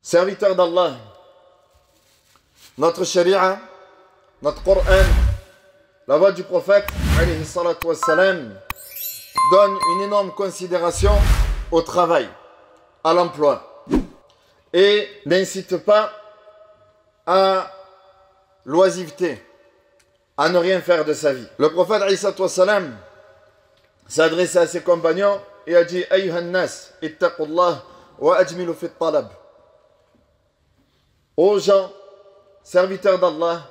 Serviteur d'Allah, notre sharia, notre Coran, la voix du prophète, alayhi salatu wassalam, donne une énorme considération au travail, à l'emploi, et n'incite pas à l'oisiveté, à ne rien faire de sa vie. Le prophète, alayhi salatu wassalam, s'est adressé à ses compagnons et a dit: Ayyuhan nas, ittaqullah wa ajmilu fit talab. Ô gens, serviteurs d'Allah,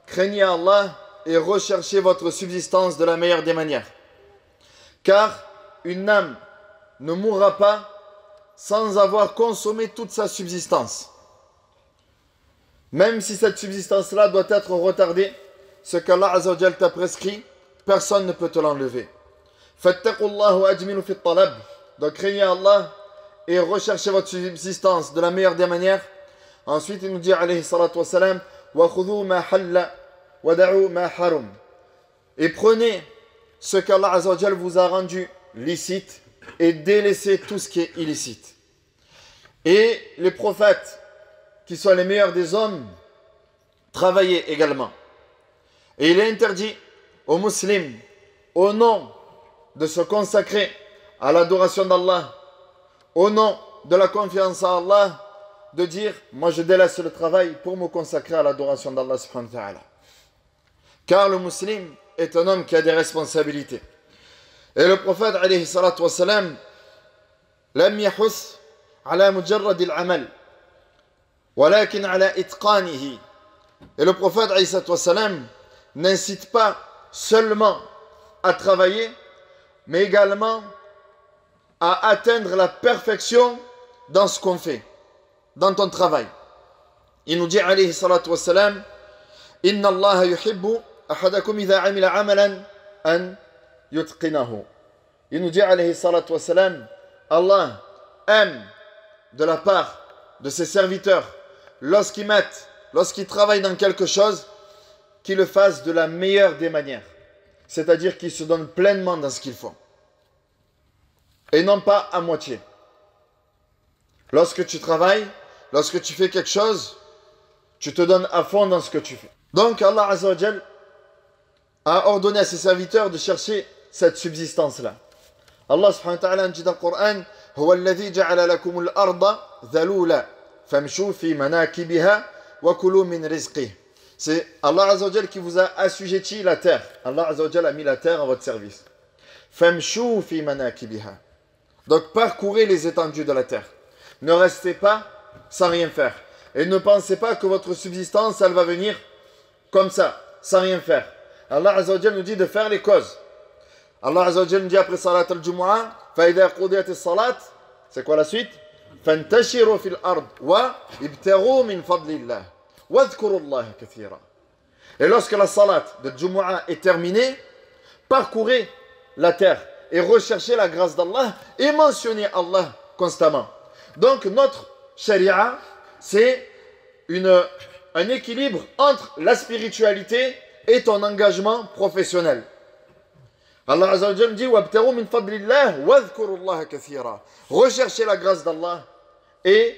craignez Allah et recherchez votre subsistance de la meilleure des manières. Car une âme ne mourra pas sans avoir consommé toute sa subsistance. Même si cette subsistance-là doit être retardée, ce qu'Allah Azza wa Jal t'a prescrit, personne ne peut te l'enlever. Fattaqullah wa ajmilu fit talab. Donc craignez Allah et recherchez votre subsistance de la meilleure des manières. Ensuite, il nous dit, alayhi salatu wassalam, wa khudhu ma halla wa da'u ma harum. Et prenez ce qu'Allah Azza wa Jal vous a rendu licite et délaissez tout ce qui est illicite. Et les prophètes, qui sont les meilleurs des hommes, travaillaient également. Et il est interdit aux musulmans, au nom de se consacrer à l'adoration d'Allah, au nom de la confiance à Allah, de dire: moi je délaisse le travail pour me consacrer à l'adoration d'Allah subhanahu wa ta'ala. Car le musulman est un homme qui a des responsabilités. Et le prophète alayhi salatu wassalam lam yahus ala mujarrad al-amal walakin ala itqanihi. Et le prophète alayhi salatu wassalam n'incite pas seulement à travailler, mais également à atteindre la perfection dans ce qu'on fait, dans ton travail. Il nous dit alayhi salatu wassalam: Inna Allah yuhibbu ahadakum idha amila amalan an yutqinahu. Il nous dit alayhi salatu wassalam: Allah aime de la part de ses serviteurs lorsqu'ils travaillent dans quelque chose, qu'ils le fassent de la meilleure des manières, c'est-à-dire qu'ils se donnent pleinement dans ce qu'ils font et non pas à moitié. Lorsque tu travailles, lorsque tu fais quelque chose, tu te donnes à fond dans ce que tu fais. Donc Allah Azza wa Jal a ordonné à ses serviteurs de chercher cette subsistance-là. Allah subhanahu wa ta'ala dit dans le Coran: Huwa alladhi ja'ala lakum al-arda dhalula famshu fi manakibiha wa kulu min rizqih. C'est Allah Azza wa Jal qui vous a assujetti la terre. Allah Azza wa Jal a mis la terre à votre service. Famshu fi manakibiha. Donc parcourez les étendues de la terre. Ne restez pas sans rien faire. Et ne pensez pas que votre subsistance, elle va venir comme ça, sans rien faire. Allah Azza wa Jal nous dit de faire les causes. Allah Azza wa Jal nous dit après salat al-jumu'ah, فَإِذَا قُضِيَتِ الصَّلَاةِ, c'est quoi la suite? فَانْتَشِرُوا فِي الْأَرْضِ وَابْتَغُوا مِنْ فَضْلِ اللَّهِ وَاذْكُرُوا اللَّهَ كَثِيرًا. Et lorsque la salat de Jumu'ah est terminée, parcourez la terre et recherchez la grâce d'Allah et mentionnez Allah constamment. Donc notre sharia, c'est un équilibre entre la spiritualité et ton engagement professionnel. Allah Azza wa Jalla dit: Wabtaru min fadlillah wadhkurullaha kathira. Recherchez la grâce d'Allah et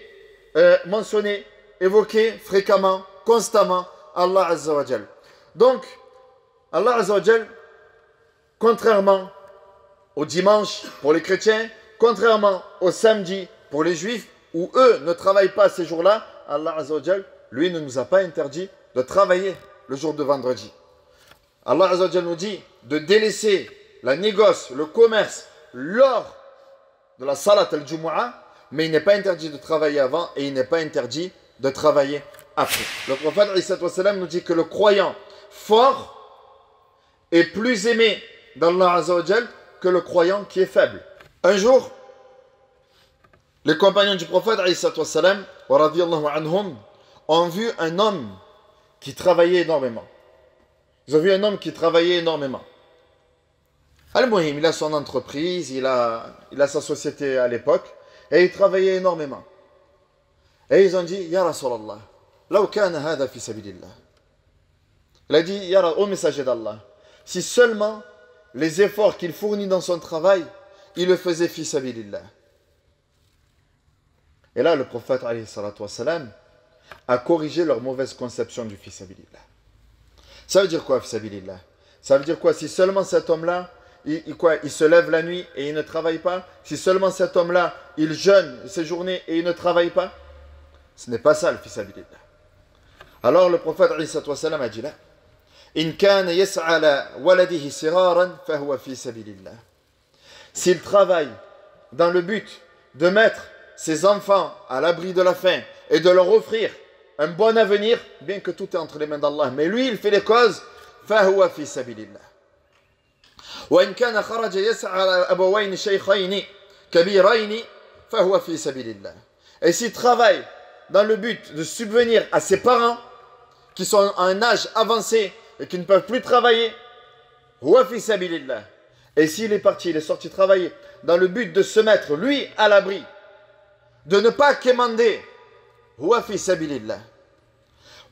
mentionnez, évoquez fréquemment, constamment Allah Azza wa Jalla. Donc Allah Azza wa Jalla, contrairement au dimanche pour les chrétiens, contrairement au samedi pour les juifs, où eux ne travaillent pas ces jours-là, Allah Azza wa Jal, lui, ne nous a pas interdit de travailler le jour de vendredi. Allah Azza wa Jal nous dit de délaisser la négoce, le commerce, lors de la salat al-jumu'ah, mais il n'est pas interdit de travailler avant et il n'est pas interdit de travailler après. Le prophète alayhi salatu wassalam nous dit que le croyant fort est plus aimé d'Allah Azza wa Jal que le croyant qui est faible. Un jour, les compagnons du prophète alayhi salatu wassalam, wa radiyallahu anhum, ont vu un homme qui travaillait énormément. Ils ont vu un homme qui travaillait énormément. Al-Muhim, il a son entreprise, il a sa société à l'époque, et il travaillait énormément. Et ils ont dit: Ya Rasulallah, law kana hadha fi sabilillah. Il a dit: Ya, ô messager d'Allah, si seulement les efforts qu'il fournit dans son travail, il le faisait fi sabilillah. Et là, le prophète alayhi salatu wassalam, a corrigé leur mauvaise conception du fils sabilillah. Ça veut dire quoi, fils sabilillah? Ça veut dire quoi? Si seulement cet homme-là, il se lève la nuit et il ne travaille pas, si seulement cet homme-là, il jeûne ses journées et il ne travaille pas, ce n'est pas ça le fils sabilillah. Alors le prophète alayhi salatu wassalam a dit là, In kana yas'a ala waladihi siraran fahuwa fi sabilillah. S'il travaille dans le but de mettre ses enfants à l'abri de la faim et de leur offrir un bon avenir, bien que tout est entre les mains d'Allah, mais lui il fait les causes, fahuwa fi sabilillah. وإن كان خرج يسعى على أبوين شيخين كبيرين فهو في سبيل الله. Et s'il travaille dans le but de subvenir à ses parents qui sont à un âge avancé et qui ne peuvent plus travailler, huwa fi sabilillah. Et s'il est parti, il est sorti travailler dans le but de se mettre lui à l'abri, de ne pas quémander, huwa fi sabilillah.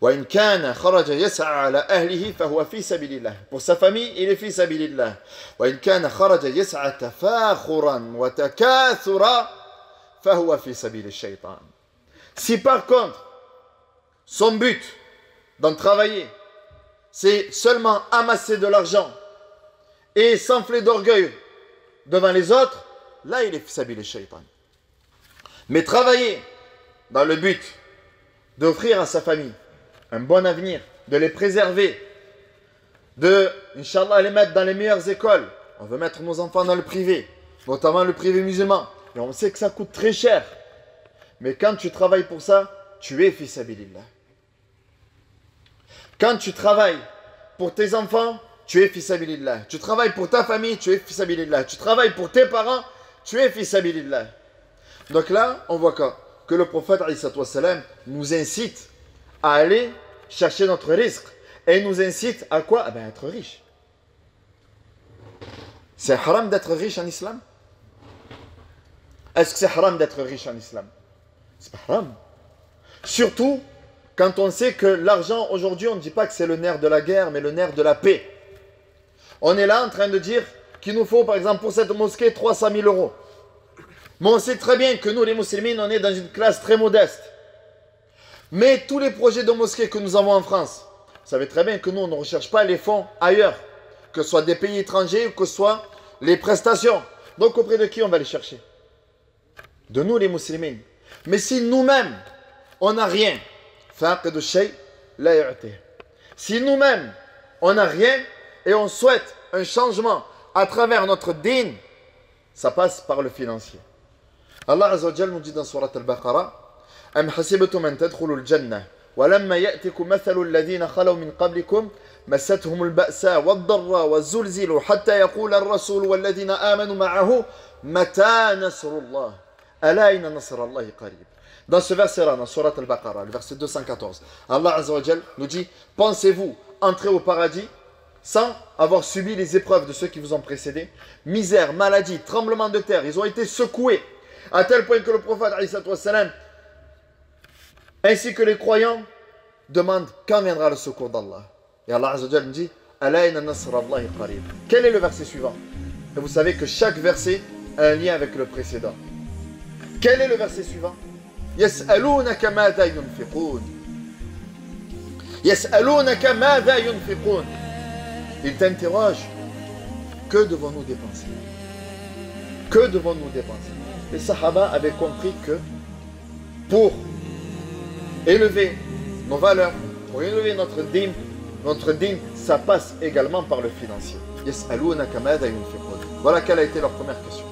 وإن كان خرج يسعى على أهله فهو في سبيل الله. Pour sa famille, il est في سبيل الله. وإن كان خرج يسعى تفاخرا وتكاثرا فهو في سبيل الشيطان. Si par contre, son but d'en travailler, c'est seulement amasser de l'argent et s'enfler d'orgueil devant les autres, là il est في سبيل الشيطان. Mais travailler dans le but d'offrir à sa famille un bon avenir, de les préserver, de, Inch'Allah, les mettre dans les meilleures écoles. On veut mettre nos enfants dans le privé, notamment le privé musulman. Et on sait que ça coûte très cher. Mais quand tu travailles pour ça, tu es fi sabilillah. Quand tu travailles pour tes enfants, tu es fi sabilillah. Tu travailles pour ta famille, tu es fi sabilillah. Tu travailles pour tes parents, tu es fi sabilillah. Donc là, on voit que le prophète alayhi salatu wassalam nous incite à aller chercher notre risque et nous incite à quoi? À être riche. C'est haram d'être riche en islam? Est-ce que c'est haram d'être riche en islam? C'est pas haram. Surtout quand on sait que l'argent aujourd'hui, on ne dit pas que c'est le nerf de la guerre, mais le nerf de la paix. On est là en train de dire qu'il nous faut par exemple pour cette mosquée 300 000 euros. Mais on sait très bien que nous les musulmans, on est dans une classe très modeste. Mais tous les projets de mosquées que nous avons en France, vous savez très bien que nous, on ne recherche pas les fonds ailleurs, que ce soit des pays étrangers ou que ce soit les prestations. Donc auprès de qui on va les chercher? De nous les musulmans. Mais si nous-mêmes, on n'a rien, si nous-mêmes, on n'a rien et on souhaite un changement à travers notre din, ça passe par le financier. Allah Azza wa Jal nous dit dans Surat Al-Baqarah, أم حسبتم أن تدخلوا الجنة ولما يأتكم مثل الذين خلوا من قبلكم مستهم البأساء والضراء والزلزلوا حتى يقول الرسول والذين آمنوا معه متى نصر الله ألا إن نصر الله قريب. Dans ce verset-là, dans Surat Al-Baqarah, le verset 214, Allah Azza wa Jal nous dit, pensez-vous entrer au paradis sans avoir subi les épreuves de ceux qui vous ont précédés? Misère, maladie, tremblement de terre, ils ont été secoués à tel point que le prophète alayhi salatu wassalam ainsi que les croyants demandent quand viendra le secours d'Allah. Et Allah Azza wa Jal nous dit, Ala inna nasra Allahi qarib. Quel est le verset suivant? Et vous savez que chaque verset a un lien avec le précédent. Quel est le verset suivant? Yas'alunaka madha yunfiqun. Yas'alunaka madha yunfiqun. Ils t'interrogent, que devons-nous dépenser? Que devons-nous dépenser? Les Sahaba avaient compris que pour élever nos valeurs, pour élever notre dîme, ça passe également par le financier. Voilà quelle a été leur première question.